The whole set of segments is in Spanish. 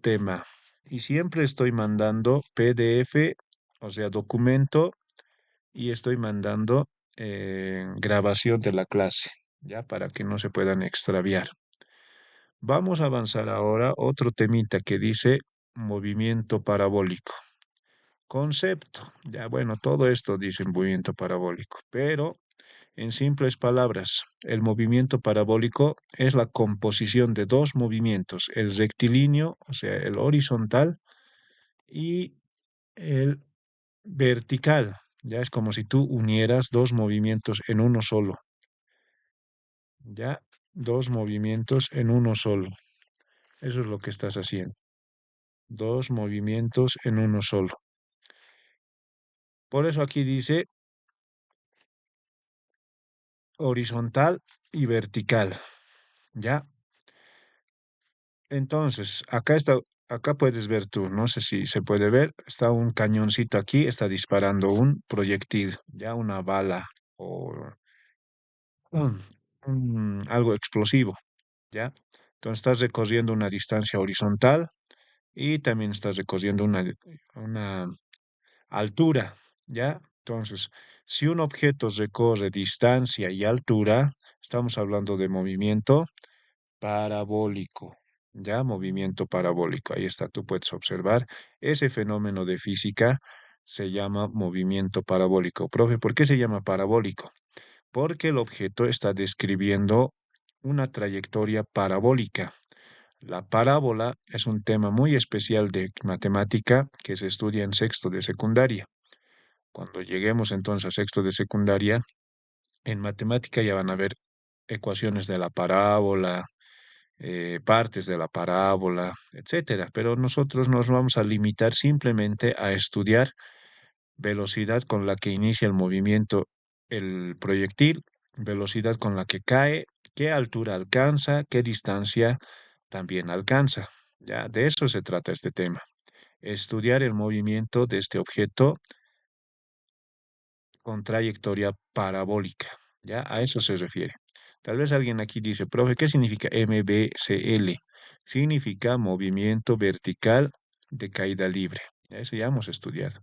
tema y siempre estoy mandando PDF, o sea, documento, y estoy mandando grabación de la clase, ya para que no se puedan extraviar. Vamos a avanzar ahora otro temita que dice movimiento parabólico. Concepto, ya bueno, todo esto dice movimiento parabólico, pero en simples palabras, el movimiento parabólico es la composición de dos movimientos, el rectilíneo, o sea, el horizontal, y el vertical. Ya es como si tú unieras dos movimientos en uno solo. Ya, dos movimientos en uno solo. Eso es lo que estás haciendo. Dos movimientos en uno solo. Por eso aquí dice horizontal y vertical. ¿Ya? Entonces, acá puedes ver tú, no sé si se puede ver, está un cañoncito aquí, está disparando un proyectil, ya una bala o un- algo explosivo, ¿ya? Entonces estás recorriendo una distancia horizontal y también estás recorriendo una altura, ¿ya? Entonces, si un objeto recorre distancia y altura, estamos hablando de movimiento parabólico, ¿ya? Movimiento parabólico. Ahí está, tú puedes observar ese fenómeno de física se llama movimiento parabólico. Profe, ¿por qué se llama parabólico? Porque el objeto está describiendo una trayectoria parabólica. La parábola es un tema muy especial de matemática que se estudia en sexto de secundaria. Cuando lleguemos entonces a sexto de secundaria, en matemática ya van a ver ecuaciones de la parábola, partes de la parábola, etcétera. Pero nosotros nos vamos a limitar simplemente a estudiar velocidad con la que inicia el movimiento el proyectil, velocidad con la que cae, qué altura alcanza, qué distancia también alcanza. Ya, de eso se trata este tema. Estudiar el movimiento de este objeto con trayectoria parabólica. Ya, a eso se refiere. Tal vez alguien aquí dice, profe, ¿qué significa MVCL? Significa movimiento vertical de caída libre. Eso ya hemos estudiado.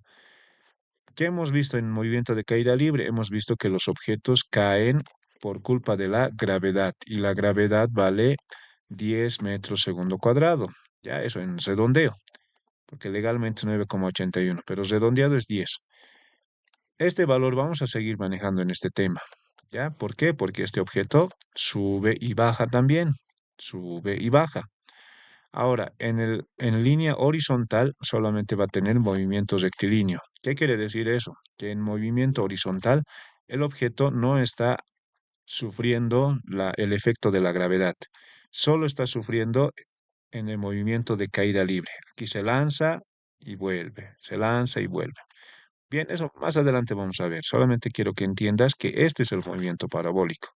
¿Qué hemos visto en movimiento de caída libre? Hemos visto que los objetos caen por culpa de la gravedad y la gravedad vale 10 metros segundo cuadrado. Ya, eso en redondeo, porque legalmente es 9,81, pero redondeado es 10. Este valor vamos a seguir manejando en este tema. ¿Ya? ¿Por qué? Porque este objeto sube y baja también. Sube y baja. Ahora, en línea horizontal solamente va a tener movimiento rectilíneo. ¿Qué quiere decir eso? Que en movimiento horizontal el objeto no está sufriendo el efecto de la gravedad. Solo está sufriendo en el movimiento de caída libre. Aquí se lanza y vuelve. Se lanza y vuelve. Bien, eso más adelante vamos a ver. Solamente quiero que entiendas que este es el movimiento parabólico.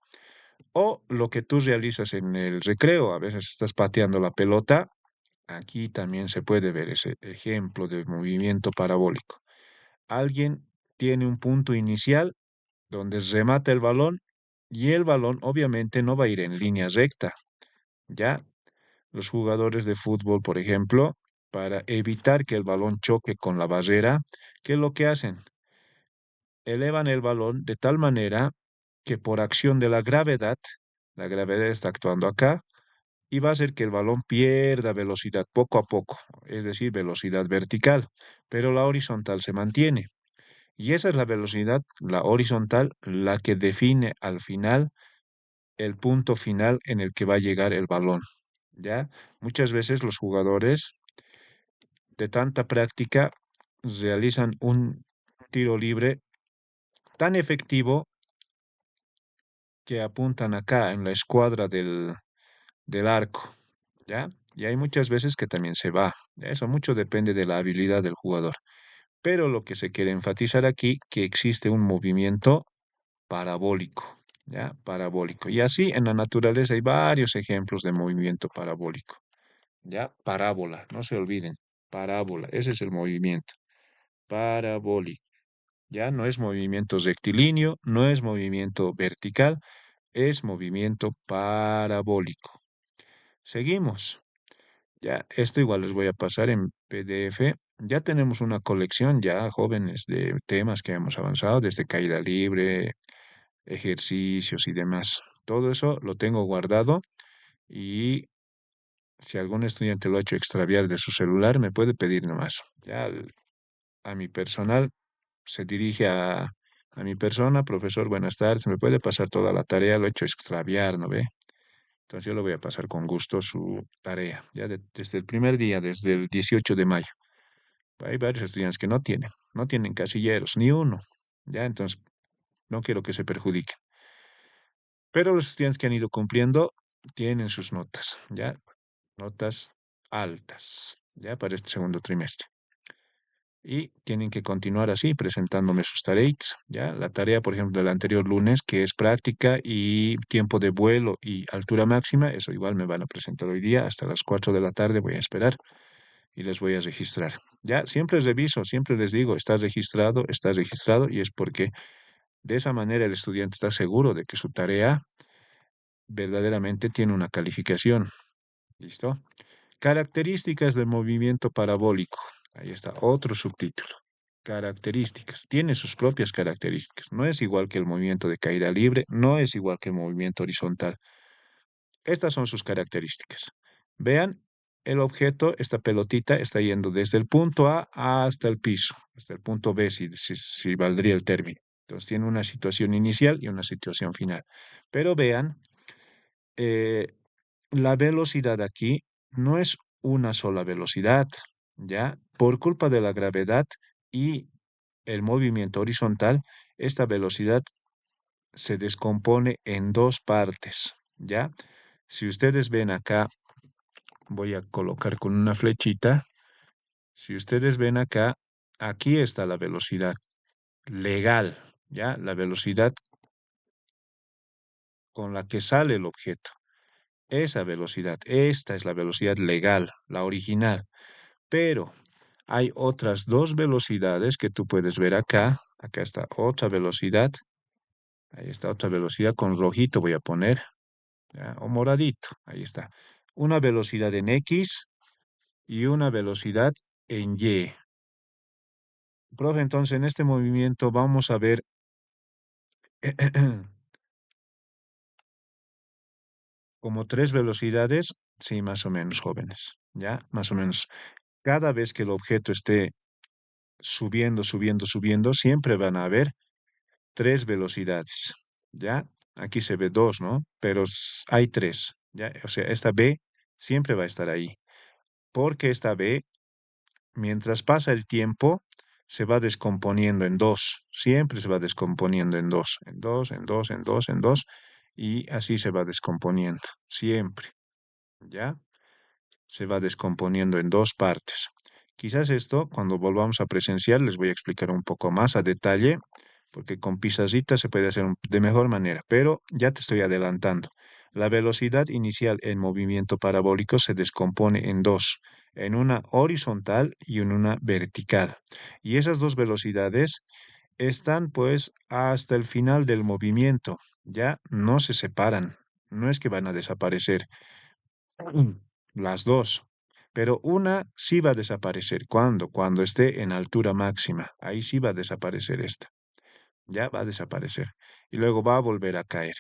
O lo que tú realizas en el recreo, a veces estás pateando la pelota, aquí también se puede ver ese ejemplo de movimiento parabólico. Alguien tiene un punto inicial donde remata el balón y el balón obviamente no va a ir en línea recta, ¿ya? Los jugadores de fútbol, por ejemplo, para evitar que el balón choque con la barrera, ¿qué es lo que hacen? Elevan el balón de tal manera que por acción de la gravedad está actuando acá y va a hacer que el balón pierda velocidad poco a poco, es decir, velocidad vertical, pero la horizontal se mantiene. Y esa es la velocidad, la horizontal, la que define al final el punto final en el que va a llegar el balón. ¿Ya? Muchas veces los jugadores de tanta práctica realizan un tiro libre tan efectivo que apuntan acá en la escuadra del arco, ¿ya? Y hay muchas veces que también se va. Eso mucho depende de la habilidad del jugador. Pero lo que se quiere enfatizar aquí, que existe un movimiento parabólico, ¿ya? Parabólico. Y así en la naturaleza hay varios ejemplos de movimiento parabólico, ¿ya? Parábola, no se olviden, parábola, ese es el movimiento parabólico, ¿ya? No es movimiento rectilíneo, no es movimiento vertical, es movimiento parabólico. Seguimos. Ya, esto igual les voy a pasar en PDF. Ya tenemos una colección ya, jóvenes, de temas que hemos avanzado, desde caída libre, ejercicios y demás. Todo eso lo tengo guardado y si algún estudiante lo ha hecho extraviar de su celular, me puede pedir nomás. Ya a mi personal se dirige a mi persona, profesor, buenas tardes, me puede pasar toda la tarea, lo he hecho extraviar, ¿no ve? Entonces yo le voy a pasar con gusto su tarea, ya desde el primer día, desde el 18 de mayo. Hay varios estudiantes que no tienen casilleros, ni uno, ya, entonces no quiero que se perjudiquen. Pero los estudiantes que han ido cumpliendo tienen sus notas, ya, notas altas, ya, para este segundo trimestre. Y tienen que continuar así, presentándome sus tareas, ya. La tarea, por ejemplo, del anterior lunes, que es práctica y tiempo de vuelo y altura máxima, eso igual me van a presentar hoy día, hasta las 4 de la tarde voy a esperar y les voy a registrar. Ya, siempre reviso, siempre les digo, estás registrado, y es porque de esa manera el estudiante está seguro de que su tarea verdaderamente tiene una calificación. ¿Listo? Características del movimiento parabólico. Ahí está, otro subtítulo. Características. Tiene sus propias características. No es igual que el movimiento de caída libre, no es igual que el movimiento horizontal. Estas son sus características. Vean, el objeto, esta pelotita, está yendo desde el punto A hasta el piso, hasta el punto B, si valdría el término. Entonces tiene una situación inicial y una situación final. Pero vean, eh, la velocidad aquí no es una sola velocidad, ¿ya? Por culpa de la gravedad y el movimiento horizontal, esta velocidad se descompone en dos partes, ¿ya? Si ustedes ven acá, voy a colocar con una flechita. Si ustedes ven acá, aquí está la velocidad legal, ¿ya? La velocidad con la que sale el objeto. Esa velocidad, esta es la velocidad legal, la original. Pero hay otras dos velocidades que tú puedes ver acá. Acá está otra velocidad. Ahí está otra velocidad con rojito voy a poner, ¿ya? O moradito. Ahí está. Una velocidad en X y una velocidad en Y. Profe, entonces en este movimiento vamos a ver como tres velocidades, sí, más o menos, jóvenes, ¿ya? Más o menos. Cada vez que el objeto esté subiendo, subiendo, subiendo, siempre van a haber tres velocidades, ¿ya? Aquí se ve dos, ¿no? Pero hay tres, ¿ya? O sea, esta B siempre va a estar ahí, porque esta B, mientras pasa el tiempo, se va descomponiendo en dos, siempre se va descomponiendo en dos, en dos, en dos, en dos, en dos, y así se va descomponiendo, siempre, ¿ya? Se va descomponiendo en dos partes. Quizás esto, cuando volvamos a presenciar, les voy a explicar un poco más a detalle, porque con pizarrita se puede hacer de mejor manera, pero ya te estoy adelantando. La velocidad inicial en movimiento parabólico se descompone en dos, en una horizontal y en una vertical. Y esas dos velocidades están pues hasta el final del movimiento, ya no se separan, no es que van a desaparecer. Las dos. Pero una sí va a desaparecer. ¿Cuándo? Cuando esté en altura máxima. Ahí sí va a desaparecer esta. Ya va a desaparecer. Y luego va a volver a caer.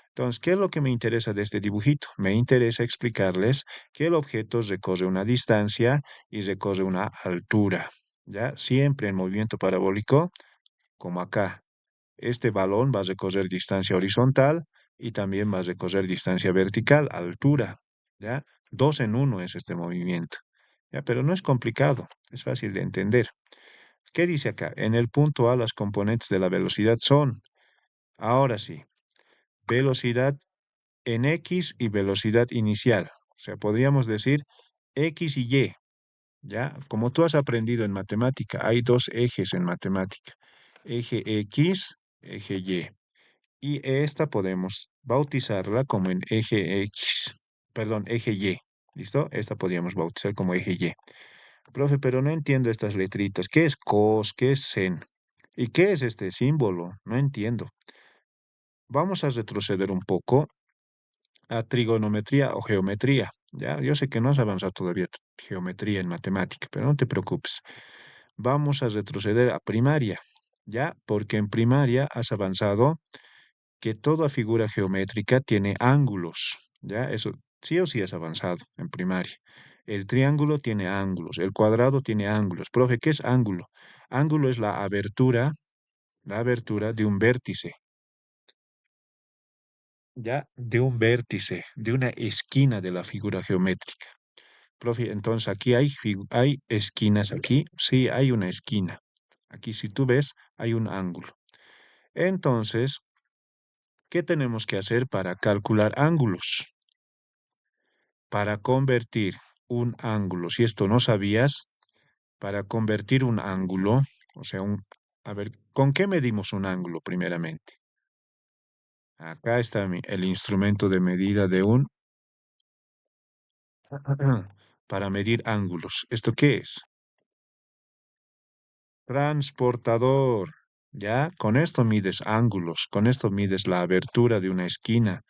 Entonces, ¿qué es lo que me interesa de este dibujito? Me interesa explicarles que el objeto recorre una distancia y recorre una altura. ¿Ya? Siempre en movimiento parabólico, como acá. Este balón va a recorrer distancia horizontal y también va a recorrer distancia vertical, altura, ¿ya? Dos en uno es este movimiento, ¿ya? Pero no es complicado, es fácil de entender. ¿Qué dice acá? En el punto A las componentes de la velocidad son, ahora sí, velocidad en X y velocidad inicial. O sea, podríamos decir X y Y, ¿ya? Como tú has aprendido en matemática, hay dos ejes en matemática, eje X, eje Y. Y esta podemos bautizarla como en eje X, perdón, eje Y. ¿Listo? Esta podríamos bautizar como eje Y. Profe, pero no entiendo estas letritas. ¿Qué es cos? ¿Qué es sen? ¿Y qué es este símbolo? No entiendo. Vamos a retroceder un poco a trigonometría o geometría. Ya, yo sé que no has avanzado todavía geometría en matemática, pero no te preocupes. Vamos a retroceder a primaria, ¿ya? Porque en primaria has avanzado que toda figura geométrica tiene ángulos, ¿ya? Eso sí o sí has avanzado en primaria. El triángulo tiene ángulos, el cuadrado tiene ángulos. Profe, ¿qué es ángulo? Ángulo es la abertura de un vértice, ¿ya? De un vértice, de una esquina de la figura geométrica. Profe, entonces aquí hay esquinas aquí, sí, hay una esquina. Aquí si tú ves, hay un ángulo. Entonces, ¿qué tenemos que hacer para calcular ángulos? Para convertir un ángulo, si esto no sabías, para convertir un ángulo, o sea, a ver, ¿con qué medimos un ángulo primeramente? Acá está el instrumento de medida de un para medir ángulos. ¿Esto qué es? Transportador. ¿Ya? Con esto mides ángulos, con esto mides la abertura de una esquina.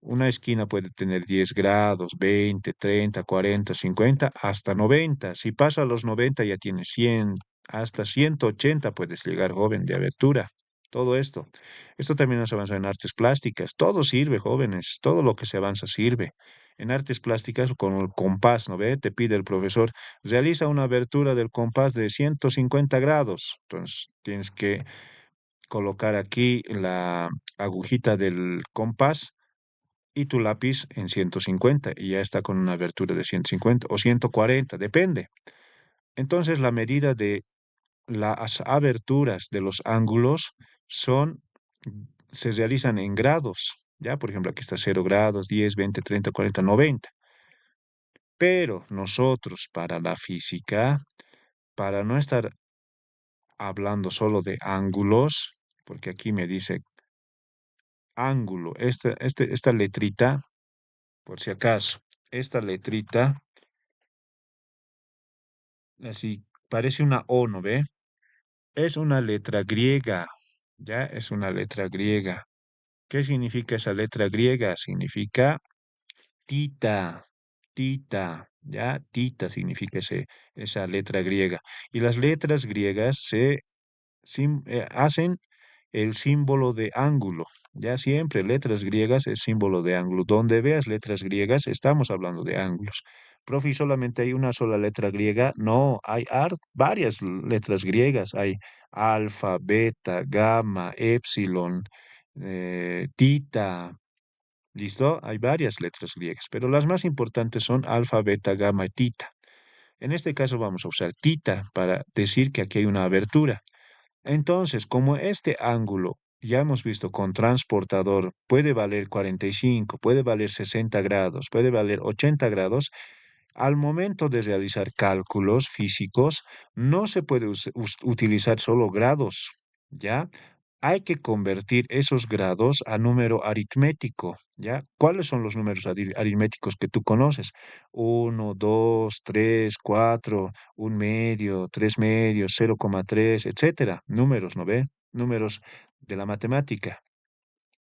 Una esquina puede tener 10 grados, 20, 30, 40, 50, hasta 90. Si pasa a los 90 ya tienes 100, hasta 180 puedes llegar, joven, de abertura. Todo esto. Esto también nos avanza en artes plásticas. Todo sirve, jóvenes. Todo lo que se avanza sirve. En artes plásticas, con el compás, ¿no ve? Te pide el profesor, realiza una abertura del compás de 150 grados. Entonces, tienes que colocar aquí la agujita del compás y tu lápiz en 150 y ya está con una abertura de 150 o 140, depende. Entonces la medida de las aberturas de los ángulos son, se realizan en grados, ¿ya? Por ejemplo, aquí está 0 grados, 10, 20, 30, 40, 90. Pero nosotros para la física, para no estar hablando solo de ángulos, porque aquí me dice ángulo, esta letrita, por si acaso, esta letrita así, parece una O, ¿no ve? Es una letra griega, ¿ya? Es una letra griega. ¿Qué significa esa letra griega? Significa tita, tita, ¿ya? Tita significa esa letra griega. Y las letras griegas hacen el símbolo de ángulo. Ya siempre letras griegas es símbolo de ángulo. Donde veas letras griegas, estamos hablando de ángulos. Profe, ¿y solamente hay una sola letra griega? No, hay varias letras griegas. Hay alfa, beta, gamma, epsilon, tita. ¿Listo? Hay varias letras griegas, pero las más importantes son alfa, beta, gamma y tita. En este caso vamos a usar tita para decir que aquí hay una abertura. Entonces, como este ángulo ya hemos visto con transportador puede valer 45, puede valer 60 grados, puede valer 80 grados, al momento de realizar cálculos físicos no se puede utilizar solo grados, ¿ya? Hay que convertir esos grados a número aritmético, ¿ya? ¿Cuáles son los números aritméticos que tú conoces? Uno, 2, 3, 4, un medio, tres medios, 0,3, etcétera. Números, ¿no ve? Números de la matemática,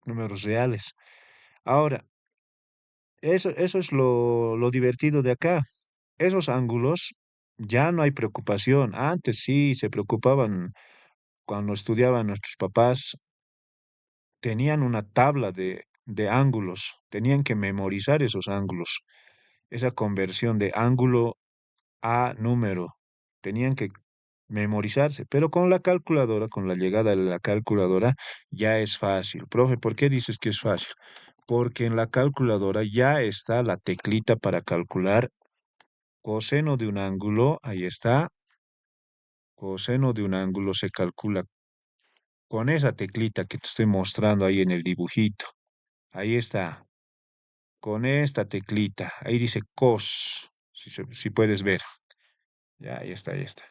números reales. Ahora, eso es lo divertido de acá. Esos ángulos ya no hay preocupación. Antes sí se preocupaban cuando estudiaban nuestros papás, tenían una tabla de ángulos, tenían que memorizar esos ángulos, esa conversión de ángulo a número, tenían que memorizarse, pero con la calculadora, con la llegada de la calculadora, ya es fácil. Profe, ¿por qué dices que es fácil? Porque en la calculadora ya está la teclita para calcular coseno de un ángulo, ahí está, coseno de un ángulo se calcula con esa teclita que te estoy mostrando ahí en el dibujito. Ahí está, con esta teclita. Ahí dice cos, si puedes ver. Ya, ahí está, ahí está.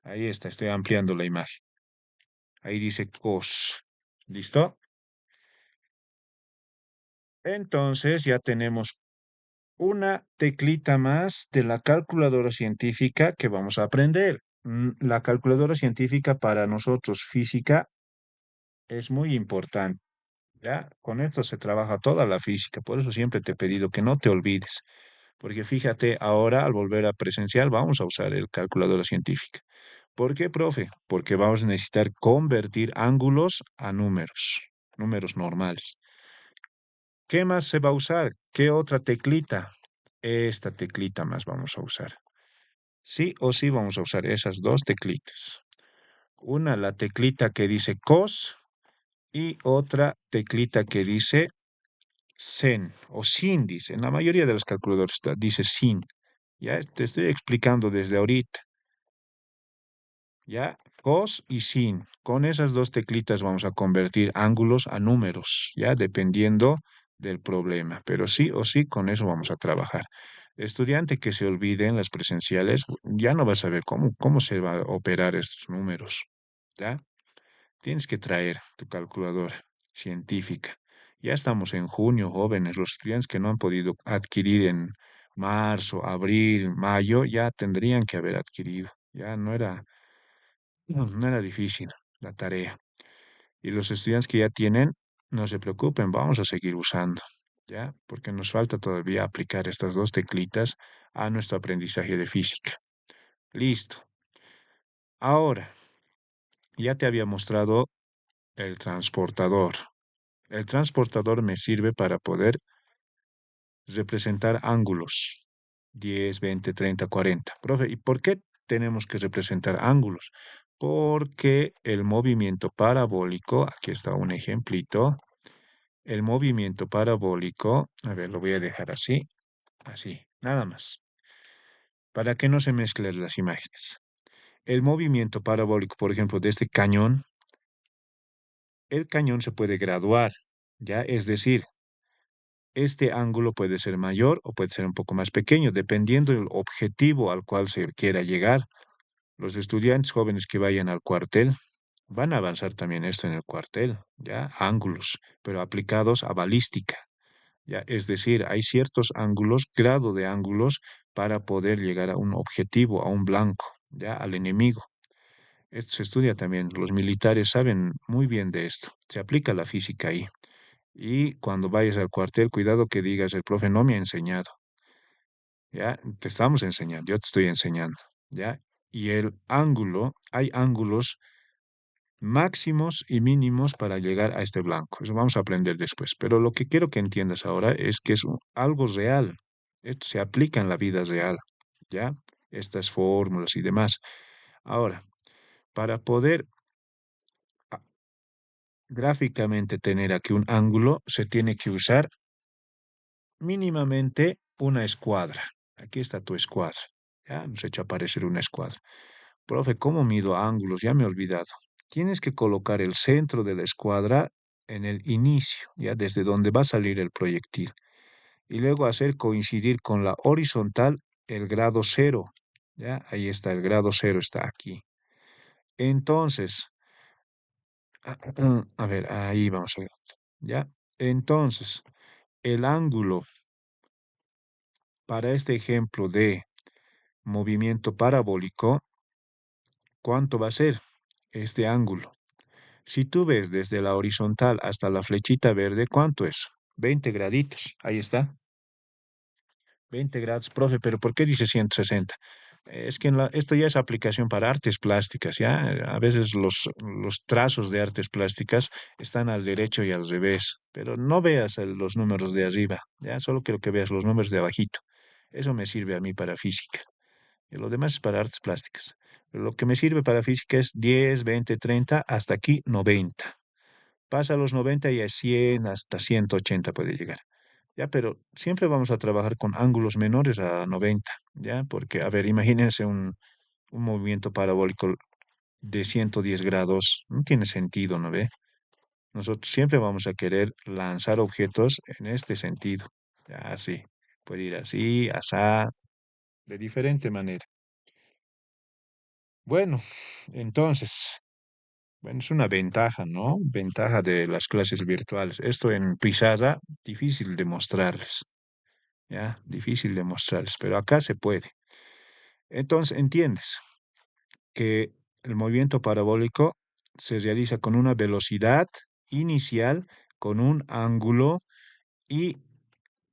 Ahí está, estoy ampliando la imagen. Ahí dice cos. ¿Listo? Entonces ya tenemos una teclita más de la calculadora científica que vamos a aprender. La calculadora científica para nosotros física es muy importante. ¿Ya? Con esto se trabaja toda la física, por eso siempre te he pedido que no te olvides. Porque fíjate, ahora al volver a presencial vamos a usar el calculadora científica. ¿Por qué, profe? Porque vamos a necesitar convertir ángulos a números, números normales. ¿Qué más se va a usar? ¿Qué otra teclita? Esta teclita más vamos a usar. Sí o sí vamos a usar esas dos teclitas. Una, la teclita que dice cos y otra teclita que dice sen o sin, dice. En la mayoría de los calculadores dice sin. Ya te estoy explicando desde ahorita. ¿Ya? Cos y sin. Con esas dos teclitas vamos a convertir ángulos a números, ¿ya? Dependiendo del problema. Pero sí o sí, con eso vamos a trabajar. Estudiante que se olvide en las presenciales, ya no va a saber cómo se va a operar estos números, ¿ya? Tienes que traer tu calculadora científica. Ya estamos en junio, jóvenes. Los estudiantes que no han podido adquirir en marzo, abril, mayo, ya tendrían que haber adquirido. Ya no era difícil la tarea. Y los estudiantes que ya tienen, no se preocupen, vamos a seguir usando, ¿ya? Porque nos falta todavía aplicar estas dos teclitas a nuestro aprendizaje de física. Listo. Ahora, ya te había mostrado el transportador. El transportador me sirve para poder representar ángulos. 10, 20, 30, 40. Profe, ¿y por qué tenemos que representar ángulos? Porque el movimiento parabólico, aquí está un ejemplito, el movimiento parabólico, a ver, lo voy a dejar así, así, nada más, para que no se mezclen las imágenes. El movimiento parabólico, por ejemplo, de este cañón, el cañón se puede graduar, ¿ya? Es decir, este ángulo puede ser mayor o puede ser un poco más pequeño, dependiendo del objetivo al cual se quiera llegar. Los estudiantes jóvenes que vayan al cuartel van a avanzar también esto en el cuartel, ¿ya? Ángulos, pero aplicados a balística, ¿ya? Es decir, hay ciertos ángulos, grado de ángulos, para poder llegar a un objetivo, a un blanco, ¿ya? Al enemigo. Esto se estudia también. Los militares saben muy bien de esto. Se aplica la física ahí. Y cuando vayas al cuartel, cuidado que digas, el profe no me ha enseñado, ¿ya? Te estamos enseñando, yo te estoy enseñando, ¿ya? Y el ángulo, hay ángulos máximos y mínimos para llegar a este blanco. Eso vamos a aprender después. Pero lo que quiero que entiendas ahora es que es algo real. Esto se aplica en la vida real, ¿ya? Estas fórmulas y demás. Ahora, para poder ah, gráficamente tener aquí un ángulo, se tiene que usar mínimamente una escuadra. Aquí está tu escuadra. Ya hemos hecho aparecer una escuadra. Profe, ¿cómo mido ángulos? Ya me he olvidado. Tienes que colocar el centro de la escuadra en el inicio, ya desde donde va a salir el proyectil, y luego hacer coincidir con la horizontal el grado cero. Ya, ahí está, el grado cero está aquí. Entonces, a ver, ahí vamos a ver. Ya, entonces, el ángulo para este ejemplo de movimiento parabólico, ¿cuánto va a ser este ángulo? Si tú ves desde la horizontal hasta la flechita verde, ¿cuánto es? 20 graditos. Ahí está. 20 grados, profe, pero ¿por qué dice 160? Es que esto ya es aplicación para artes plásticas, ¿ya? A veces los trazos de artes plásticas están al derecho y al revés, pero no veas los números de arriba, ¿ya? Solo quiero que veas los números de abajito. Eso me sirve a mí para física. Y lo demás es para artes plásticas. Pero lo que me sirve para física es 10, 20, 30, hasta aquí 90. Pasa a los 90 y a 100, hasta 180 puede llegar. Ya, pero siempre vamos a trabajar con ángulos menores a 90, ¿ya? Porque, a ver, imagínense un movimiento parabólico de 110 grados, no tiene sentido, ¿no ve? Nosotros siempre vamos a querer lanzar objetos en este sentido, ya así, puede ir así, asá, de diferente manera. Bueno, entonces, bueno, es una ventaja, ¿no? Ventaja de las clases virtuales. Esto en pizarra, difícil de mostrarles, ¿ya? Difícil de mostrarles, pero acá se puede. Entonces, entiendes que el movimiento parabólico se realiza con una velocidad inicial, con un ángulo y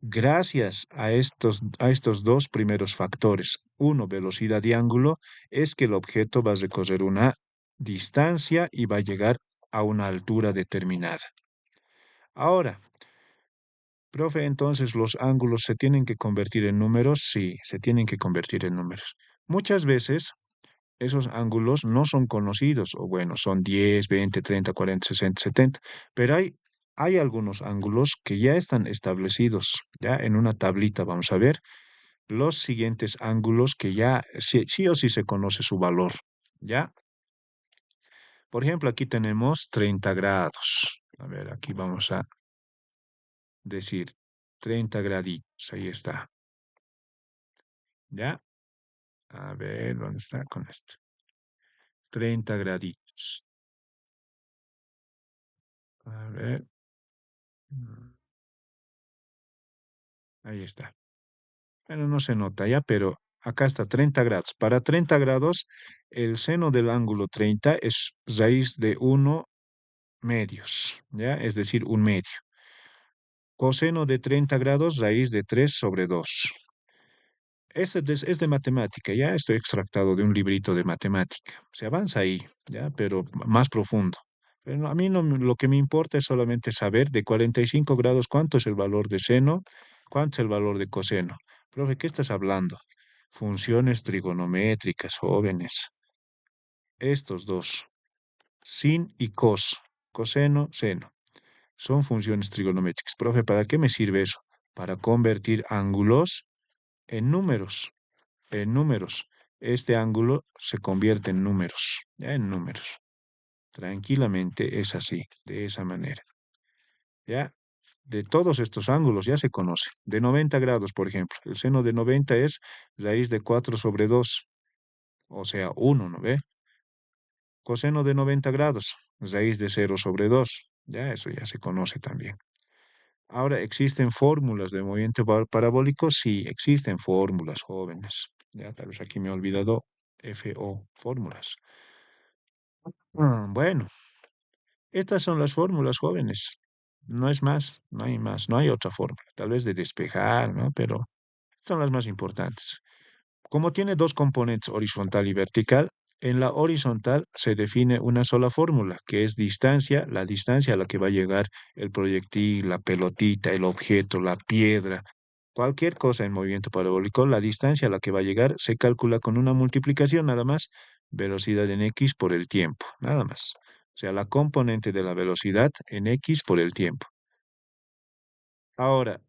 Gracias a estos dos primeros factores, uno, velocidad y ángulo, es que el objeto va a recorrer una distancia y va a llegar a una altura determinada. Ahora, profe, entonces los ángulos se tienen que convertir en números. Sí, se tienen que convertir en números. Muchas veces esos ángulos no son conocidos, o bueno, son 10, 20, 30, 40, 60, 70, pero hay algunos ángulos que ya están establecidos, ya en una tablita vamos a ver los siguientes ángulos que ya sí o sí se conoce su valor, ¿ya? Por ejemplo, aquí tenemos 30 grados. A ver, aquí vamos a decir 30 graditos, ahí está, ¿ya? A ver, ¿dónde está con esto? 30 graditos. A ver, mm, ahí está. Bueno, no se nota ya, pero acá está 30 grados. Para 30 grados, el seno del ángulo 30 es raíz de 1 medios, ¿ya? Es decir, 1 medio. Coseno de 30 grados, raíz de 3 sobre 2. Este es de matemática, ya estoy extractado de un librito de matemática. Se avanza ahí, ya, pero más profundo. Pero a mí no, lo que me importa es solamente saber de 45 grados cuánto es el valor de seno, cuánto es el valor de coseno. Profe, ¿qué estás hablando? Funciones trigonométricas, jóvenes. Estos dos, sin y cos, coseno, seno, son funciones trigonométricas. Profe, ¿para qué me sirve eso? Para convertir ángulos en números, en números. Este ángulo se convierte en números, ya en números. Tranquilamente es así, de esa manera. Ya, de todos estos ángulos ya se conoce. De 90 grados, por ejemplo. El seno de 90 es raíz de 4 sobre 2, o sea, 1, ¿no ve? Coseno de 90 grados, raíz de 0 sobre 2. Ya, eso ya se conoce también. Ahora, ¿existen fórmulas de movimiento parabólico? Sí, existen fórmulas, jóvenes. Ya, tal vez aquí me he olvidado FO, fórmulas. Bueno, estas son las fórmulas, jóvenes. No es más, no hay más, no hay otra fórmula. Tal vez de despejar, ¿no? Pero son las más importantes. Como tiene dos componentes, horizontal y vertical, en la horizontal se define una sola fórmula, que es distancia, la distancia a la que va a llegar el proyectil, la pelotita, el objeto, la piedra, cualquier cosa en movimiento parabólico, la distancia a la que va a llegar se calcula con una multiplicación nada más, velocidad en x por el tiempo, nada más. O sea, la componente de la velocidad en x por el tiempo. Ahora,